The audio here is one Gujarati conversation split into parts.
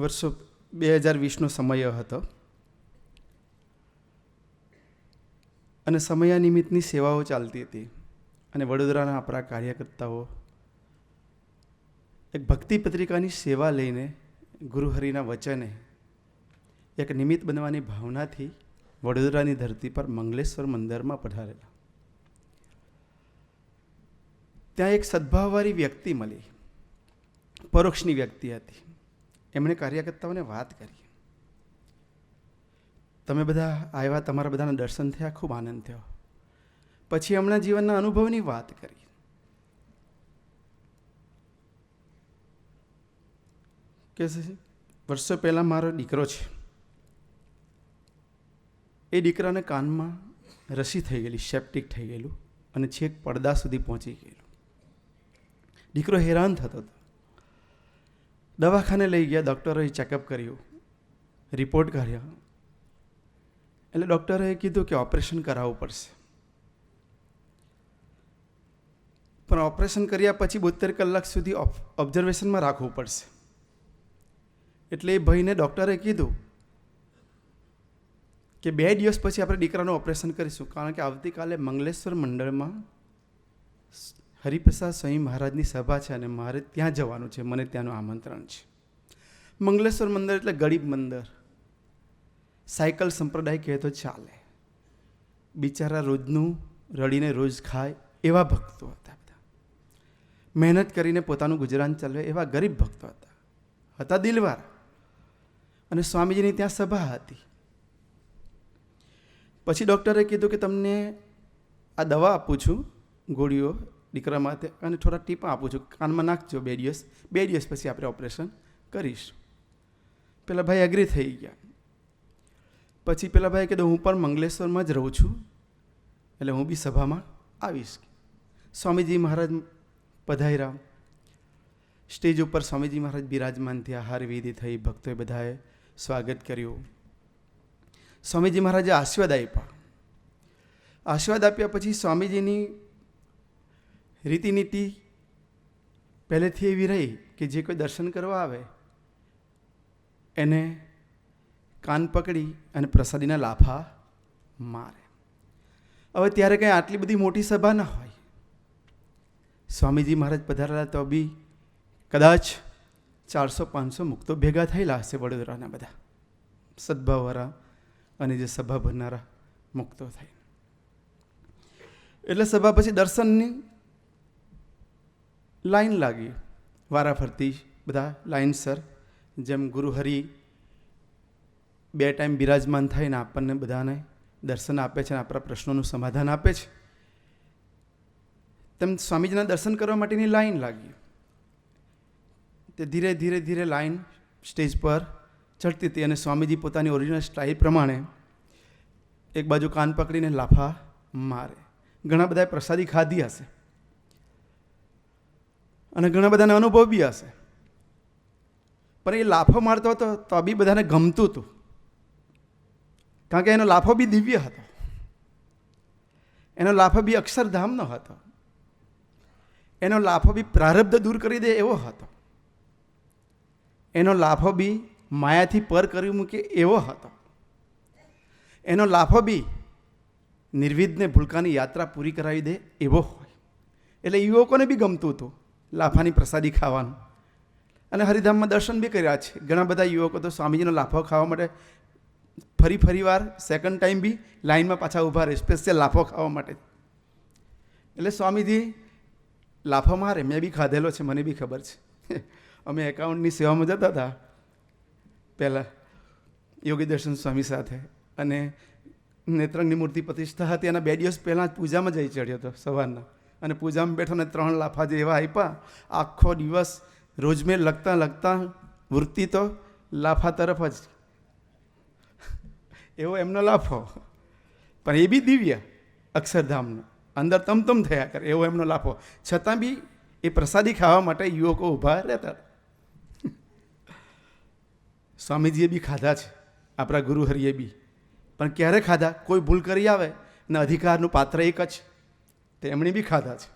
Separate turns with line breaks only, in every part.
વર્ષો 2020નો સમય હતો અને સમયા નિમિત્તની સેવાઓ ચાલતી હતી અને વડોદરાના આપણા કાર્યકર્તાઓ એક ભક્તિ પત્રિકાની સેવા લઈને ગુરુહરિના વચને એક નિમિત્ત બનવાની ભાવનાથી વડોદરાની ધરતી પર મંગલેશ્વર મંદિરમાં પધારેલા. ત્યાં એક સદભાવવાળી વ્યક્તિ મળી, પરોક્ષની વ્યક્તિ હતી. એમણે કાર્યકર્તાઓને વાત કરી, તમે બધા આવ્યા, તમારા બધાના દર્શન થયા, ખૂબ આનંદ થયો. પછી એમના જીવનના અનુભવની વાત કરી. કે વર્ષો પહેલાં મારો દીકરો છે, એ દીકરાને કાનમાં રસી થઈ ગયેલી, સેપ્ટિક થઈ ગયેલું અને છેક પડદા સુધી પહોંચી ગયેલું. દીકરો હેરાન થતો હતો. દવાખાને લઈ ગયા, ડૉક્ટરોએ ચેકઅપ કર્યું, રિપોર્ટ કાઢ્યા. એટલે ડૉક્ટરે કીધું કે ઓપરેશન કરાવવું પડશે. પણ ઓપરેશન કર્યા પછી 72 કલાક સુધી ઓબ્ઝર્વેશનમાં રાખવું પડશે. એટલે એ ભાઈને ડૉક્ટરે કીધું કે 2 દિવસ પછી આપણે દીકરાનું ઓપરેશન કરીશું, કારણ કે આવતીકાલે મંગલેશ્વર મંડળમાં હરિપ્રસાદ સ્વામી મહારાજની સભા છે અને મારે ત્યાં જવાનું છે, મને ત્યાંનું આમંત્રણ છે. મંગલેશ્વર મંદિર એટલે ગરીબ મંદિર, સાયકલ સંપ્રદાય કહે તો ચાલે. બિચારા રોજનું રડીને રોજ ખાય એવા ભક્તો હતા. બધા મહેનત કરીને પોતાનું ગુજરાન ચાલે એવા ગરીબ ભક્તો હતા દિલવાળા. અને સ્વામીજીની ત્યાં સભા હતી. પછી ડૉક્ટરે કીધું કે તમને આ દવા આપું છું, ગોળીઓ દીકરા માટે, અને થોડા ટીપા આપું છું, કાનમાં નાખજો 2 દિવસ. 2 દિવસ પછી આપણે ઓપરેશન કરીશું. પેલા ભાઈ એગ્રી થઈ ગયા. પછી પેલા ભાઈ કીધું હું પણ મંગલેશ્વરમાં જ રહું છું, એટલે હું બી સભામાં આવીશ. સ્વામીજી મહારાજ પધાર્યા. સ્ટેજ ઉપર સ્વામીજી મહારાજ બિરાજમાન થયા, હાર વિધિ થઈ, ભક્તોએ બધાએ સ્વાગત કર્યું. સ્વામીજી મહારાજે આશીર્વાદ આપ્યા. આશીર્વાદ આપ્યા પછી સ્વામીજીની રીતિનીતિ પહેલેથી એવી રહી કે જે કોઈ દર્શન કરવા આવે એને કાન પકડી અને પ્રસાદીના લાફા મારે. હવે ત્યારે કંઈ આટલી બધી મોટી સભા ના હોય. સ્વામીજી મહારાજ પધારેલા તો બી કદાચ 400-500 મુક્તો ભેગા થયેલા હશે વડોદરાના બધા સદભાવવાળા અને જે સભા ભરનારા મુક્તો થાય. એટલે સભા પછી દર્શનની લાઈન લાગી, વારાફરતી બધા લાઈનસર. જેમ ગુરુહરિ 2 ટાઈમ બિરાજમાન થઈને આપણને બધાને દર્શન આપે છે અને આપણા પ્રશ્નોનું સમાધાન આપે છે, તેમ સ્વામીજીના દર્શન કરવા માટેની લાઈન લાગી. તે ધીરે ધીરે ધીરે લાઈન સ્ટેજ પર ચડતી હતી અને સ્વામીજી પોતાની ઓરિજિનલ સ્ટાઇલ પ્રમાણે એક બાજુ કાન પકડીને લાફા મારે. ઘણા બધાએ પ્રસાદી ખાધી હશે અને ઘણા બધાને અનુભવ બી હશે, પણ એ લાફો મારતો હતો તો બી બધાને ગમતું હતું, કારણ કે એનો લાફો બી દિવ્ય હતો, એનો લાફો બી અક્ષરધામનો હતો, એનો લાફો બી પ્રારબ્ધ દૂર કરી દે એવો હતો, એનો લાફો બી માયાથી પર કરી મૂકે એવો હતો, એનો લાફો બી નિર્વિઘ્ને ભૂલકાની યાત્રા પૂરી કરાવી દે એવો હોય. એટલે યુવકોને બી ગમતું હતું લાફાની પ્રસાદી ખાવાનું. અને હરિધામમાં દર્શન બી કર્યા છે. ઘણા બધા યુવકો તો સ્વામીજીનો લાફો ખાવા માટે ફરી વાર સેકન્ડ ટાઈમ બી લાઈનમાં પાછા ઊભા રહે, સ્પેશિયલ લાફો ખાવા માટે. એટલે સ્વામીજી લાફો મારે, મેં બી ખાધેલો છે, મને બી ખબર છે. અમે એકાઉન્ટની સેવામાં જતા હતા પહેલાં યોગી દર્શન સ્વામી સાથે, અને નેત્રંગની મૂર્તિ પ્રતિષ્ઠા હતી. એના 2 દિવસ પહેલાં જ પૂજામાં જઈ ચડ્યો હતો સવારના, અને પૂજામાં બેઠો ને 3 લાફા જે એવા આપ્યા. આખો દિવસ રોજ મેં લગતા વૃત્તિ તો લાફા તરફ જ, એવો એમનો લાફો, પણ એ બી દિવ્ય અક્ષરધામનો, અંદર તમતમ થયા કરે એવો એમનો લાફો. છતાં બી એ પ્રસાદી ખાવા માટે યુવકો ઊભા રહેતા. સ્વામીજીએ બી ખાધા છે, આપણા ગુરુહરિએ બી, પણ ક્યારે ખાધા? કોઈ ભૂલ કરી આવે ને અધિકારનું પાત્ર એક જ, તો એમણે બી ખાધા છે,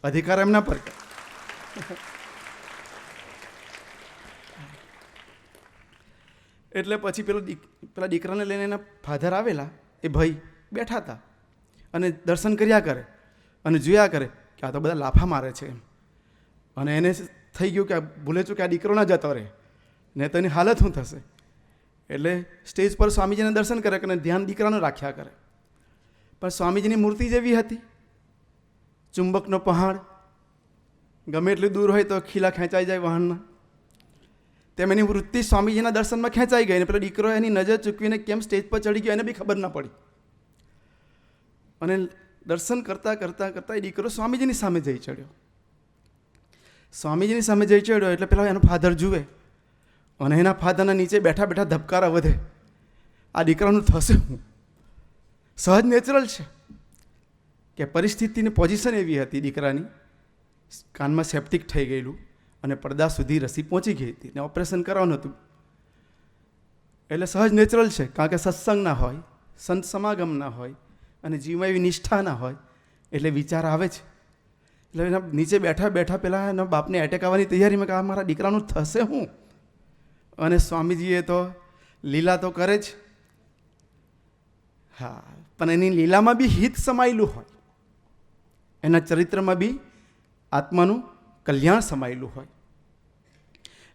અધિકાર એમના પર. એટલે પછી પેલા દીકરાને લઈને એના ફાધર આવેલા, એ ભાઈ બેઠા હતા અને દર્શન કર્યા કરે અને જોયા કરે કે આ તો બધા લાફા મારે છે એમ. અને એને થઈ ગયું કે ભૂલે છું કે આ દીકરો ના જતો રહે ને તો એની હાલત શું થશે. એટલે સ્ટેજ પર સ્વામીજીને દર્શન કરે અને ધ્યાન દીકરાનું રાખ્યા કરે. પણ સ્વામીજીની મૂર્તિ જેવી હતી, ચુંબકનો પહાડ, ગમે એટલું દૂર હોય તો ખીલા ખેંચાઈ જાય વાહનના. તેમ એની વૃત્તિ સ્વામીજીના દર્શનમાં ખેંચાઈ ગઈ. અને પેલો દીકરો એની નજર ચૂકવીને કેમ સ્ટેજ પર ચડી ગયો એને બી ખબર ના પડી. અને દર્શન કરતાં કરતાં કરતાં એ દીકરો સ્વામીજીની સામે જઈ ચડ્યો. સ્વામીજીની સામે જઈ ચડ્યો એટલે પેલા એનો ફાધર જુએ અને એના ફાધરના નીચે બેઠા બેઠા ધબકારા વધે. આ દીકરાનું થશે શું? સહજ નેચરલ છે કે પરિસ્થિતિની પોઝિશન એવી હતી દીકરાની, કાનમાં સેપ્ટિક થઈ ગયેલું અને પડદા સુધી રસી પહોંચી ગઈ હતી ને ઓપરેશન કરવાનું હતું. એટલે સહજ નેચરલ છે, કારણ કે સત્સંગ ના હોય, સંત સમાગમ ના હોય અને જીવમાં એવી નિષ્ઠા ના હોય એટલે વિચાર આવે છે. એટલે એના નીચે બેઠા બેઠા પહેલાં એના બાપને એટેક આવવાની તૈયારીમાં કે આ મારા દીકરાનું થશે શું? અને સ્વામીજીએ તો લીલા તો કરે જ, હા, પણ એની લીલામાં બી હિત સમાયેલું હોય, એના ચરિત્રમાં બી આત્માનું કલ્યાણ સમાયેલું હોય.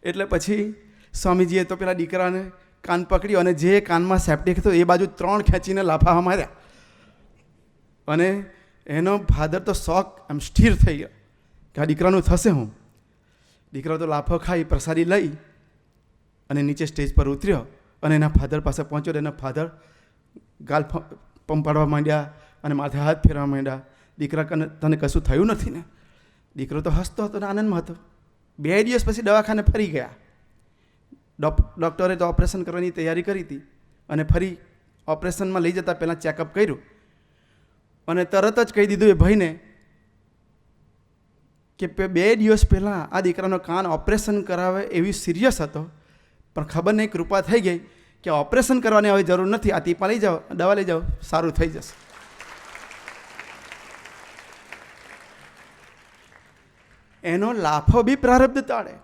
એટલે પછી સ્વામીજીએ તો પેલા દીકરાને કાન પકડ્યો અને જે કાનમાં સેપ્ટિક હતો એ બાજુ 3 ખેંચીને લાફા માર્યા. અને એનો ફાધર તો શોક આમ સ્થિર થઈ ગયો કે આ દીકરાનું થશે શું. દીકરો તો લાફો ખાઈ પ્રસાદી લઈ અને નીચે સ્ટેજ પર ઉતર્યો અને એના ફાધર પાસે પહોંચ્યો. એના ફાધર ગાલ પંપાડવા માંડ્યા અને માથે હાથ ફેરવા માંડ્યા. દીકરા તને કશું થયું નથી ને? દીકરો તો હસતો હતો ને આનંદમાં હતો. 2 દિવસ પછી દવાખાને ફરી ગયા. ડૉક્ટરે તો ઓપરેશન કરવાની તૈયારી કરી હતી અને ફરી ઓપરેશનમાં લઈ જતા પહેલાં ચેકઅપ કર્યું અને તરત જ કહી દીધું એ ભાઈને કે 2 દિવસ પહેલાં આ દીકરાનો કાન ઓપરેશન કરાવે એવી સિરિયસ હતો, પણ ખબર નહીં કૃપા થઈ ગઈ કે ઓપરેશન કરવાની હવે જરૂર નથી, આ ટીપા લઈ જાઓ, દવા લઈ જાઓ, સારું થઈ જશે. એનો લાફો બી પ્રારબ્ધ તાળે.